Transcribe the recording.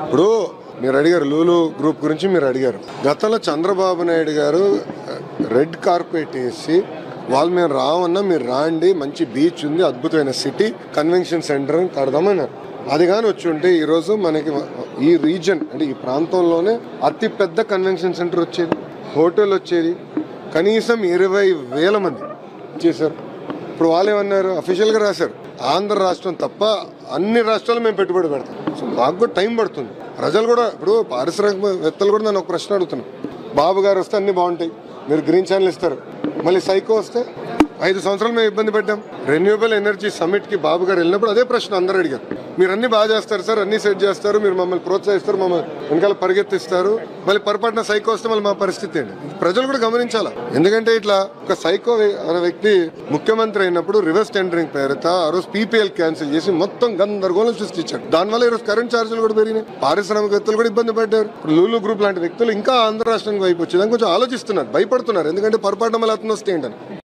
ఇప్పుడు మీరు అడిగారు లూలు గ్రూప్ గురించి మీరు అడిగారు. గతంలో చంద్రబాబు నాయుడు గారు రెడ్ కార్పెట్ వేసి వాళ్ళు మేము రావన్నా మీరు రాండి, మంచి బీచ్ ఉంది, అద్భుతమైన సిటీ, కన్వెన్షన్ సెంటర్ కడదామన్నారు. అది కానీ వచ్చి ఉంటే ఈరోజు మనకి ఈ రీజన్ అంటే ఈ ప్రాంతంలోనే అతి పెద్ద కన్వెన్షన్ సెంటర్ వచ్చేది, హోటల్ వచ్చేది, కనీసం 20,000 మంది చేశారు. ఇప్పుడు వాళ్ళు ఏమన్నారు, అఫీషియల్గా రాశారు, ఆంధ్ర రాష్ట్రం తప్ప అన్ని రాష్ట్రాలు మేము పెట్టుబడి పెడతాం. సో మాకు కూడా టైం పడుతుంది. ప్రజలు కూడా ఇప్పుడు పారిశ్రామికవేత్తలు కూడా నన్ను ఒక ప్రశ్న అడుగుతున్నాను. బాబు గారు వస్తే అన్ని బాగుంటాయి, మీరు గ్రీన్ ఛానల్ ఇస్తారు, మళ్ళీ సైకో వస్తే 5 సంవత్సరాలు మేము ఇబ్బంది పెట్టాం. రెన్యూవబుల్ ఎనర్జీ సమ్మిట్కి బాబు గారు వెళ్ళినప్పుడు అదే ప్రశ్న అందరూ అడిగారు. మీరు అన్ని బాగా చేస్తారు సార్, అన్ని సెట్ చేస్తారు, మీరు మమ్మల్ని ప్రోత్సహిస్తారు, మమ్మల్ని వెనకాల పరిగెత్తిస్తారు, మళ్ళీ పొరపాటున సైకో వస్తే మళ్ళీ మా పరిస్థితి ఏంటి? ప్రజలు కూడా గమనించాలా. ఎందుకంటే ఇట్లా ఒక సైకో అనే వ్యక్తి ముఖ్యమంత్రి అయినప్పుడు రివర్స్ టెండరింగ్ పేరుతో ఆ రోజు పీపీఎల్ క్యాన్సిల్ చేసి మొత్తం గందరగోళం సృష్టించాడు. దానివల్ల ఈరోజు కరెంట్ ఛార్జీలు కూడా పెరిగినాయి, పారిశ్రామికవేత్తలు కూడా ఇబ్బంది పడ్డారు. ఇప్పుడు లూలు గ్రూప్ లాంటి వ్యక్తులు ఇంకా ఆంధ్ర రాష్ట్రానికి వైపు వచ్చేదానికి కొంచెం ఆలోచిస్తున్నారు, భయపడుతున్నారు. ఎందుకంటే పొరపాటున మళ్ళీ అతను వస్తే ఏంటని.